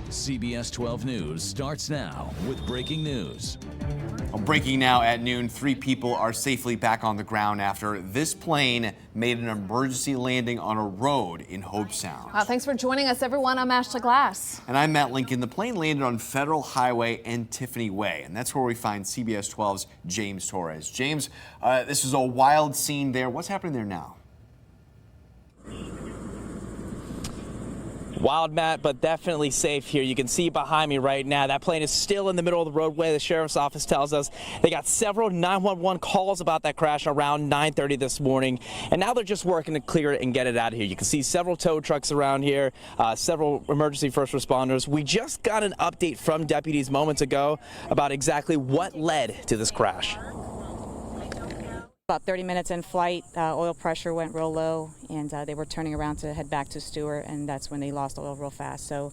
CBS 12 News starts now with breaking news. Well, breaking now at noon, 3 people are safely back on the ground after this plane made an emergency landing on a road in Hobe Sound. Wow, thanks for joining us, everyone. I'm Ashley Glass. And I'm Matt Lincoln. The plane landed on Federal Highway and Tiffany Way, and that's where we find CBS 12's James Torres. James, this is a wild scene there. What's happening there now? Wild, Matt, but definitely safe here. You can see behind me right now, that plane is still in the middle of the roadway. The sheriff's office tells us they got several 911 calls about that crash around 9:30 this morning, and now they're just working to clear it and get it out of here. You can see several tow trucks around here, several emergency first responders. We just got an update from deputies moments ago about exactly what led to this crash. About 30 minutes in flight, oil pressure went real low, and they were turning around to head back to Stewart, and that's when they lost oil real fast. So.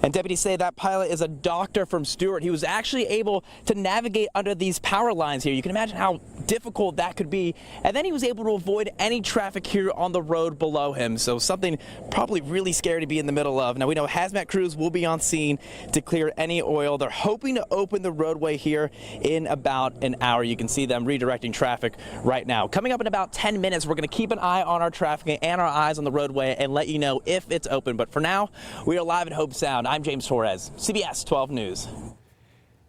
And deputies say that pilot is a doctor from Stewart. He was actually able to navigate under these power lines here. You can imagine how difficult that could be. And then he was able to avoid any traffic here on the road below him. So something probably really scary to be in the middle of. Now we know hazmat crews will be on scene to clear any oil. They're hoping to open the roadway here in about an hour. You can see them redirecting traffic right now. Coming up in about 10 minutes, we're going to keep an eye on our traffic and our eyes on the roadway and let you know if it's open. But for now, we are live at Hobe Sound. I'm James Torres, CBS 12 News.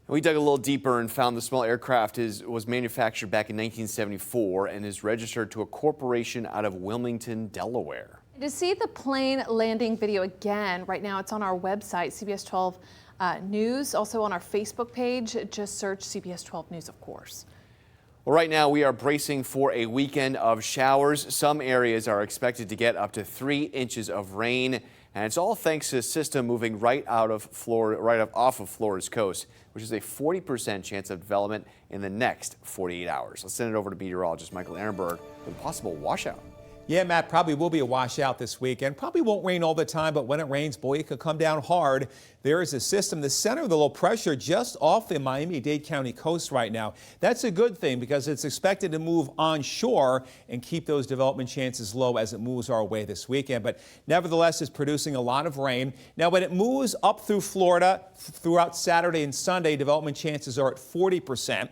We dug a little deeper and found the small aircraft was manufactured back in 1974 and is registered to a corporation out of Wilmington, Delaware. To see the plane landing video again, right now it's on our website, CBS 12 News, also on our Facebook page. Just search CBS 12 News, of course. Well, right now we are bracing for a weekend of showers. Some areas are expected to get up to 3 inches of rain. And it's all thanks to a system moving right off of Florida's coast, which is a 40% chance of development in the next 48 hours. Let's send it over to meteorologist Michael Ehrenberg with a possible washout. Yeah, Matt, probably will be a washout this weekend. Probably won't rain all the time, but when it rains, boy, it could come down hard. There is a system, the center of the low pressure, just off the Miami-Dade County coast right now. That's a good thing because it's expected to move onshore and keep those development chances low as it moves our way this weekend. But nevertheless, it's producing a lot of rain. Now, when it moves up through Florida throughout Saturday and Sunday, development chances are at 40%.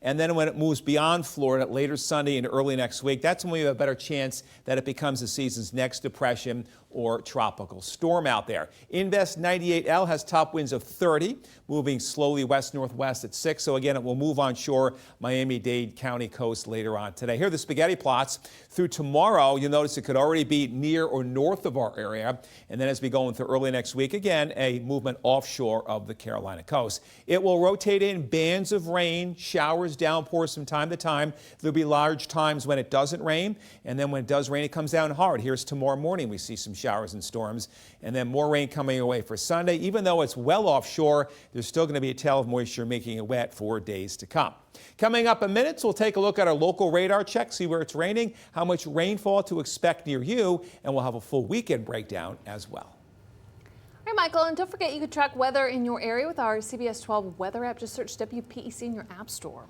And then when it moves beyond Florida later Sunday and early next week, that's when we have a better chance that it becomes the season's next depression or tropical storm out there. Invest 98L has top winds of 30, moving slowly west-northwest at 6. So again, it will move onshore Miami-Dade County coast later on today. Here are the spaghetti plots. Through tomorrow, you'll notice it could already be near or north of our area. And then as we go into early next week, again, a movement offshore of the Carolina coast. It will rotate in bands of rain, showers, downpours from time to time. There'll be large times when it doesn't rain. And then when it does rain, it comes down hard. Here's tomorrow morning. We see some showers and storms, and then more rain coming away for Sunday. Even though it's well offshore, there's still going to be a tail of moisture making it wet for days to come. Coming up in minutes, we'll take a look at our local radar check, see where it's raining, how much rainfall to expect near you, and we'll have a full weekend breakdown as well. All right, Michael, and don't forget you can track weather in your area with our CBS 12 weather app. Just search WPEC in your app store.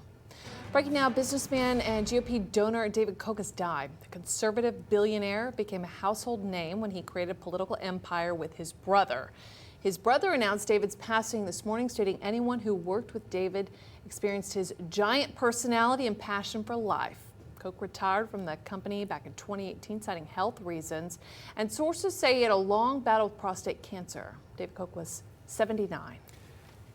Breaking now, businessman and GOP donor David Koch has died. The conservative billionaire became a household name when he created a political empire with his brother. His brother announced David's passing this morning, stating anyone who worked with David experienced his giant personality and passion for life. Koch retired from the company back in 2018, citing health reasons, and sources say he had a long battle with prostate cancer. David Koch was 79.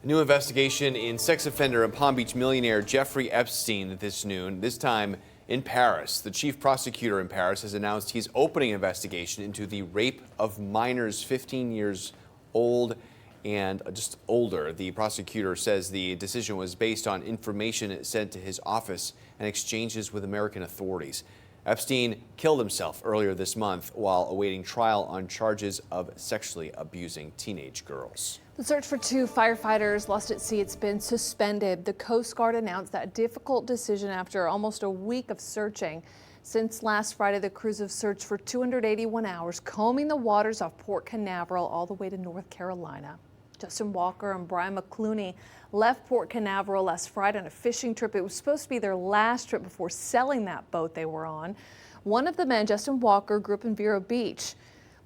A new investigation in sex offender and Palm Beach millionaire Jeffrey Epstein this noon, this time in Paris. The chief prosecutor in Paris has announced he's opening an investigation into the rape of minors 15 years old and just older. The prosecutor says the decision was based on information sent to his office and exchanges with American authorities. Epstein killed himself earlier this month while awaiting trial on charges of sexually abusing teenage girls. The search for 2 firefighters lost at sea, it's been suspended. The Coast Guard announced that difficult decision after almost a week of searching. Since last Friday, the crews have searched for 281 hours, combing the waters off Port Canaveral all the way to North Carolina. Justin Walker and Brian McClooney left Port Canaveral last Friday on a fishing trip. It was supposed to be their last trip before selling that boat they were on. One of the men, Justin Walker, grew up in Vero Beach.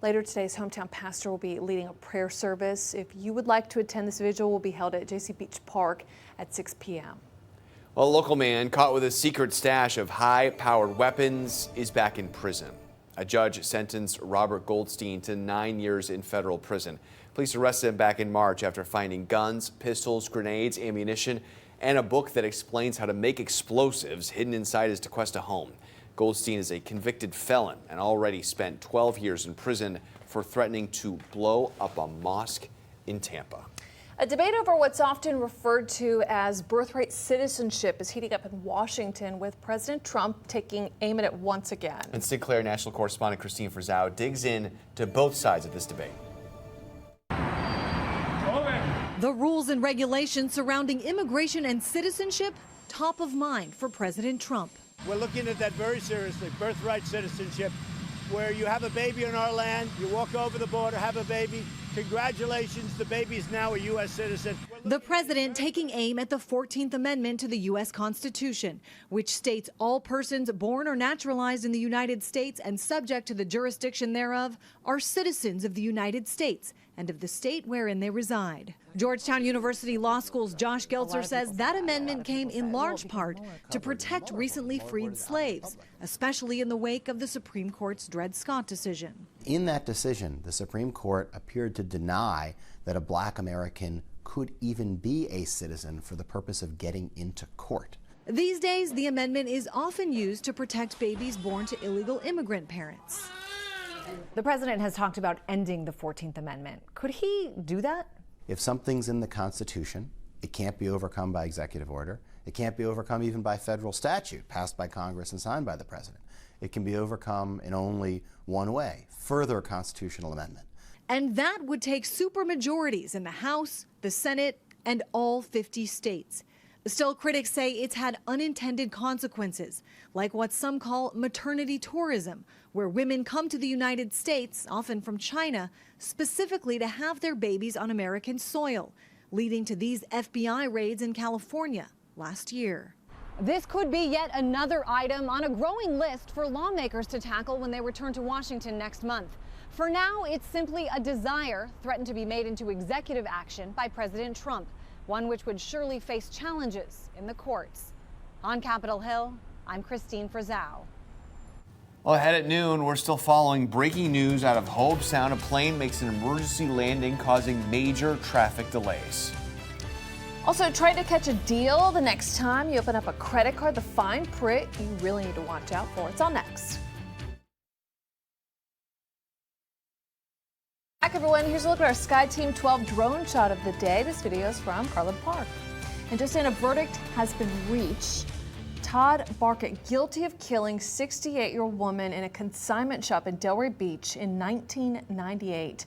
Later today, his hometown pastor will be leading a prayer service. If you would like to attend, this vigil will be held at JC Beach Park at 6 p.m. Well, a local man caught with a secret stash of high-powered weapons is back in prison. A judge sentenced Robert Goldstein to 9 years in federal prison. Police arrested him back in March after finding guns, pistols, grenades, ammunition, and a book that explains how to make explosives hidden inside his Tequesta home. Goldstein is a convicted felon and already spent 12 years in prison for threatening to blow up a mosque in Tampa. A debate over what's often referred to as birthright citizenship is heating up in Washington, with President Trump taking aim at it once again. And Sinclair national correspondent Christine Frizzau digs in to both sides of this debate. The rules and regulations surrounding immigration and citizenship, top of mind for President Trump. We're looking at that very seriously, birthright citizenship, where you have a baby in our land, you walk over the border, have a baby. Congratulations, the baby is now a U.S. citizen. The president taking aim at the 14th Amendment to the U.S. Constitution, which states all persons born or naturalized in the United States and subject to the jurisdiction thereof are citizens of the United States and of the state wherein they reside. Georgetown University Law School's Josh Geltzer says that amendment came in large part to protect recently freed slaves, especially in the wake of the Supreme Court's Dred Scott decision. In that decision, the Supreme Court appeared to deny that a black American could even be a citizen for the purpose of getting into court. These days, the amendment is often used to protect babies born to illegal immigrant parents. The president has talked about ending the 14th Amendment. Could he do that? If something's in the Constitution, it can't be overcome by executive order. It can't be overcome even by federal statute passed by Congress and signed by the president. It can be overcome in only one way: further constitutional amendment. And that would take supermajorities in the House, the Senate, and all 50 states. Still, critics say it's had unintended consequences, like what some call maternity tourism, where women come to the United States, often from China, specifically to have their babies on American soil, leading to these FBI raids in California last year. This could be yet another item on a growing list for lawmakers to tackle when they return to Washington next month. For now, it's simply a desire threatened to be made into executive action by President Trump, one which would surely face challenges in the courts. On Capitol Hill, I'm Christine Frizzau. Well, ahead at noon, we're still following breaking news out of Hobe Sound. A plane makes an emergency landing, causing major traffic delays. Also, try to catch a deal the next time you open up a credit card. The fine print you really need to watch out for. It's all next. Back, everyone. Here's a look at our Sky Team 12 drone shot of the day. This video is from Carlin Park. And just in, a verdict has been reached. Todd Barkett guilty of killing 68-year-old woman in a consignment shop in Delray Beach in 1998.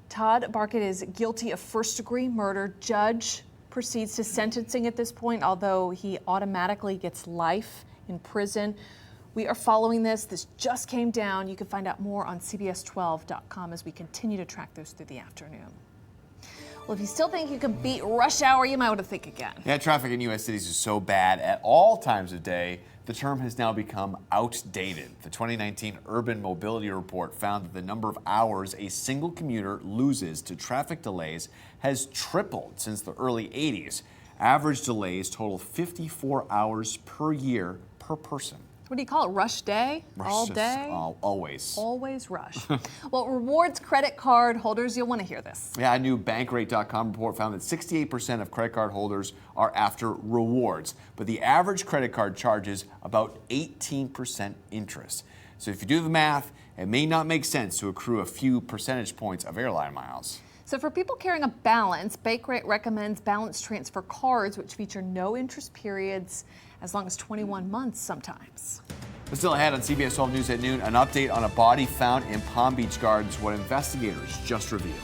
Todd Barkett is guilty of first-degree murder. Judge proceeds to sentencing at this point, although he automatically gets life in prison. We are following this. This just came down. You can find out more on CBS12.com as we continue to track those through the afternoon. Well, if you still think you can beat rush hour, you might want to think again. Yeah, traffic in U.S. cities is so bad at all times of day, the term has now become outdated. The 2019 Urban Mobility Report found that the number of hours a single commuter loses to traffic delays has tripled since the early 80s. Average delays total 54 hours per year per person. What do you call it? Rush day? All day? Always. Always rush. Well, rewards credit card holders, you'll want to hear this. Yeah, a new Bankrate.com report found that 68% of credit card holders are after rewards, but the average credit card charges about 18% interest. So if you do the math, it may not make sense to accrue a few percentage points of airline miles. So for people carrying a balance, Bankrate recommends balance transfer cards, which feature no interest periods as long as 21 months sometimes. But still ahead on CBS 12 News at noon, an update on a body found in Palm Beach Gardens, what investigators just revealed.